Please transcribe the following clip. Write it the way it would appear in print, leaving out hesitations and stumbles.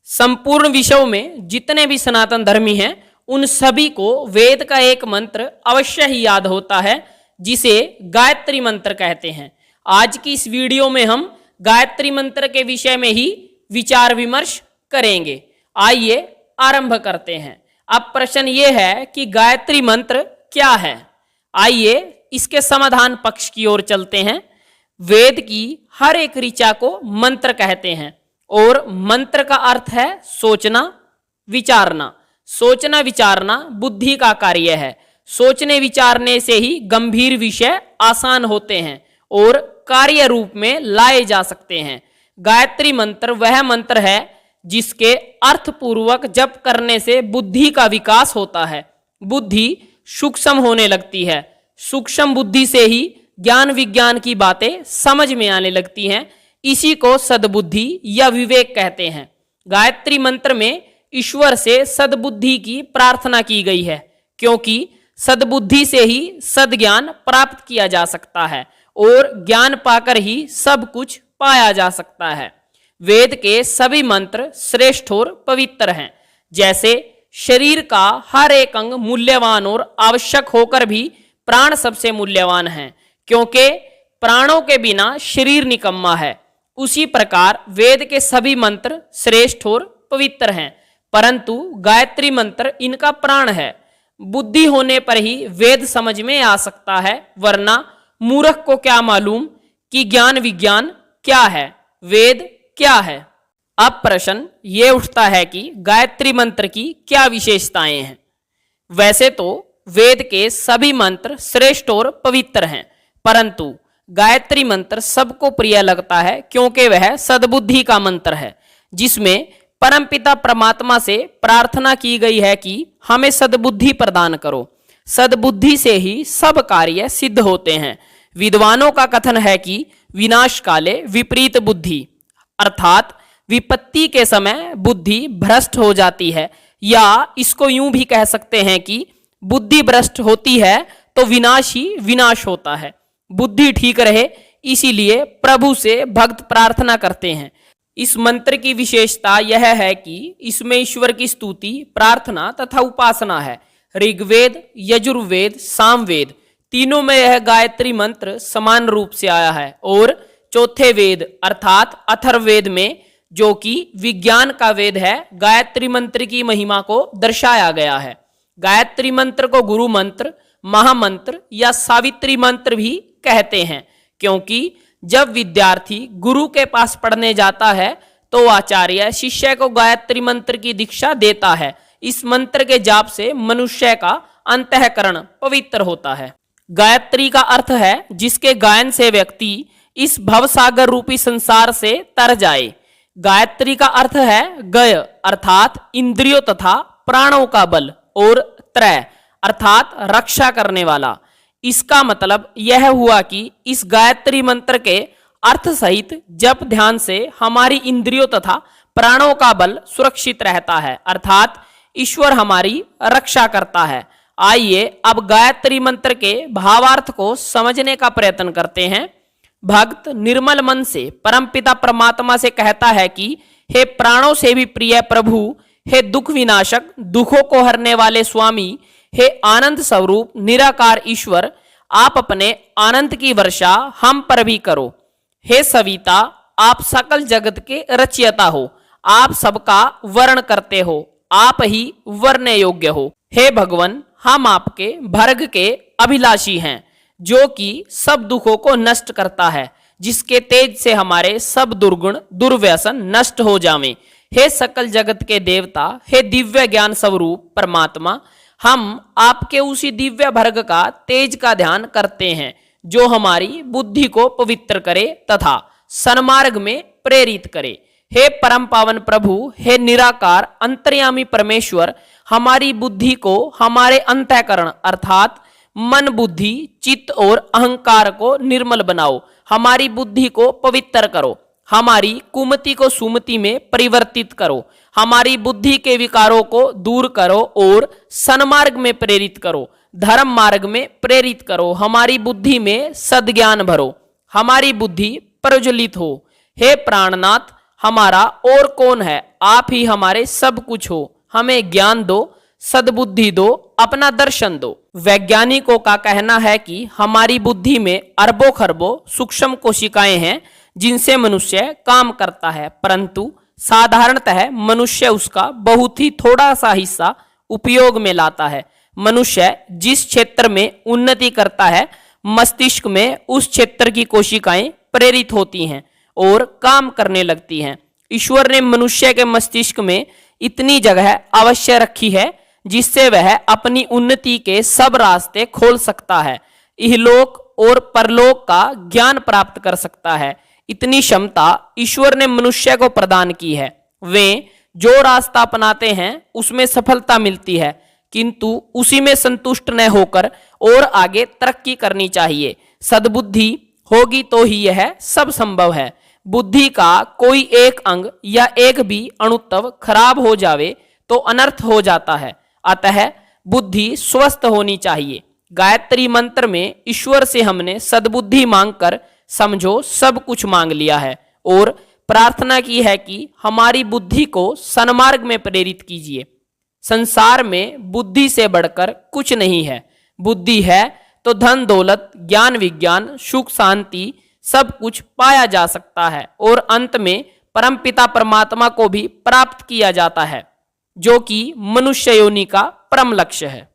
संपूर्ण विश्व में जितने भी सनातन धर्मी हैं उन सभी को वेद का एक मंत्र अवश्य ही याद होता है, जिसे गायत्री मंत्र कहते हैं। आज की इस वीडियो में हम गायत्री मंत्र के विषय में ही विचार विमर्श करेंगे। आइए आरंभ करते हैं। अब प्रश्न ये है कि गायत्री मंत्र क्या है। आइए इसके समाधान पक्ष की ओर चलते हैं। वेद की हर एक ऋचा को मंत्र कहते हैं और मंत्र का अर्थ है सोचना विचारना। सोचना विचारना बुद्धि का कार्य है। सोचने विचारने से ही गंभीर विषय आसान होते हैं और कार्य रूप में लाए जा सकते हैं। गायत्री मंत्र वह मंत्र है जिसके अर्थपूर्वक जप करने से बुद्धि का विकास होता है। बुद्धि सूक्ष्म होने लगती है। सूक्ष्म बुद्धि से ही ज्ञान विज्ञान की बातें समझ में आने लगती हैं। इसी को सद्बुद्धि या विवेक कहते हैं। गायत्री मंत्र में ईश्वर से सद्बुद्धि की प्रार्थना की गई है, क्योंकि सद्बुद्धि से ही सद्ज्ञान प्राप्त किया जा सकता है और ज्ञान पाकर ही सब कुछ पाया जा सकता है। वेद के सभी मंत्र श्रेष्ठ और पवित्र हैं। जैसे शरीर का हर एक अंग मूल्यवान और आवश्यक होकर भी प्राण सबसे मूल्यवान है, क्योंकि प्राणों के बिना शरीर निकम्मा है। उसी प्रकार वेद के सभी मंत्र श्रेष्ठ और पवित्र हैं, परंतु गायत्री मंत्र इनका प्राण है। बुद्धि होने पर ही वेद समझ में आ सकता है, वरना मूर्ख को क्या मालूम कि ज्ञान विज्ञान क्या है, वेद क्या है। अब प्रश्न ये उठता है कि गायत्री मंत्र की क्या विशेषताएं हैं। वैसे तो वेद के सभी मंत्र श्रेष्ठ और पवित्र हैं, परंतु गायत्री मंत्र सबको प्रिय लगता है क्योंकि वह सद्बुद्धि का मंत्र है, जिसमें परमपिता परमात्मा से प्रार्थना की गई है कि हमें सद्बुद्धि प्रदान करो। सद्बुद्धि से ही सब कार्य सिद्ध होते हैं। विद्वानों का कथन है कि विनाश काले विपरीत बुद्धि, अर्थात विपत्ति के समय बुद्धि भ्रष्ट हो जाती है, या इसको यूं भी कह सकते हैं कि बुद्धि भ्रष्ट होती है तो विनाश ही विनाश होता है। बुद्धि ठीक रहे इसीलिए प्रभु से भक्त प्रार्थना करते हैं। इस मंत्र की विशेषता यह है कि इसमें ईश्वर की स्तुति, प्रार्थना तथा उपासना है। ऋग्वेद, यजुर्वेद, सामवेद तीनों में यह गायत्री मंत्र समान रूप से आया है और चौथे वेद अर्थात अथर्ववेद में, जो कि विज्ञान का वेद है, गायत्री मंत्र की महिमा को दर्शाया गया है। गायत्री मंत्र को गुरु मंत्र, महामंत्र या सावित्री मंत्र भी कहते हैं, क्योंकि जब विद्यार्थी गुरु के पास पढ़ने जाता है तो आचार्य शिष्य को गायत्री मंत्र की दीक्षा देता है। इस मंत्र के जाप से मनुष्य का अंतःकरण पवित्र होता है। गायत्री का अर्थ है जिसके गायन से व्यक्ति इस भवसागर रूपी संसार से तर जाए। गायत्री का अर्थ है गय अर्थात इंद्रियों तथा प्राणों का बल, और त्रय अर्थात रक्षा करने वाला। इसका मतलब यह हुआ कि इस गायत्री मंत्र के अर्थ सहित जप ध्यान से हमारी इंद्रियों तथा प्राणों का बल सुरक्षित रहता है, अर्थात ईश्वर हमारी रक्षा करता है। आइए अब गायत्री मंत्र के भावार्थ को समझने का प्रयत्न करते हैं। भक्त निर्मल मन से परमपिता परमात्मा से कहता है कि हे प्राणों से भी प्रिय प्रभु, हे दुख विनाशक, दुखों को हरने वाले स्वामी, हे आनंद स्वरूप निराकार ईश्वर, आप अपने आनंद की वर्षा हम पर भी करो। हे सविता, आप सकल जगत के रचयिता हो, आप सबका वर्ण करते हो, आप ही वर्ण योग्य हो। हे भगवान, हम आपके भर्ग के अभिलाषी हैं, जो कि सब दुखों को नष्ट करता है, जिसके तेज से हमारे सब दुर्गुण दुर्व्यसन नष्ट हो जावें। हे सकल जगत के देवता, हे दिव्य ज्ञान स्वरूप परमात्मा, हम आपके उसी दिव्य भर्ग का तेज का ध्यान करते हैं, जो हमारी बुद्धि को पवित्र करे तथा सन्मार्ग में प्रेरित करे। हे परम पावन प्रभु, हे निराकार अंतर्यामी परमेश्वर, हमारी बुद्धि को हमारे अंतःकरण अर्थात मन, बुद्धि, चित्त और अहंकार को निर्मल बनाओ। हमारी बुद्धि को पवित्र करो, हमारी कुमति को सुमति में परिवर्तित करो, हमारी बुद्धि के विकारों को दूर करो और सन्मार्ग में प्रेरित करो, धर्म मार्ग में प्रेरित करो। हमारी बुद्धि में सद्ज्ञान भरो, हमारी बुद्धि प्रज्वलित हो। हे प्राणनाथ, हमारा और कौन है, आप ही हमारे सब कुछ हो, हमें ज्ञान दो, सद्बुद्धि दो, अपना दर्शन दो। वैज्ञानिकों का कहना है कि हमारी बुद्धि में अरबों खरबों सूक्ष्म कोशिकाएं हैं जिनसे मनुष्य काम करता है, परंतु साधारणतः मनुष्य उसका बहुत ही थोड़ा सा हिस्सा उपयोग में लाता है। मनुष्य जिस क्षेत्र में उन्नति करता है, मस्तिष्क में उस क्षेत्र की कोशिकाएं प्रेरित होती हैं और काम करने लगती हैं। ईश्वर ने मनुष्य के मस्तिष्क में इतनी जगह अवश्य रखी है जिससे वह अपनी उन्नति के सब रास्ते खोल सकता है, इहलोक और परलोक का ज्ञान प्राप्त कर सकता है। इतनी क्षमता ईश्वर ने मनुष्य को प्रदान की है। वे जो रास्ता अपनाते हैं उसमें सफलता मिलती है, किंतु उसी में संतुष्ट न होकर और आगे तरक्की करनी चाहिए। सद्बुद्धि होगी तो ही यह सब संभव है। बुद्धि का कोई एक अंग या एक भी अणुत्व खराब हो जावे तो अनर्थ हो जाता है। अतः बुद्धि स्वस्थ होनी चाहिए। गायत्री मंत्र में ईश्वर से हमने सद्बुद्धि मांगकर समझो सब कुछ मांग लिया है और प्रार्थना की है कि हमारी बुद्धि को सन्मार्ग में प्रेरित कीजिए। संसार में बुद्धि से बढ़कर कुछ नहीं है। बुद्धि है तो धन दौलत, ज्ञान विज्ञान, सुख शांति सब कुछ पाया जा सकता है और अंत में परमपिता परमात्मा को भी प्राप्त किया जाता है, जो कि मनुष्य योनि का परम लक्ष्य है।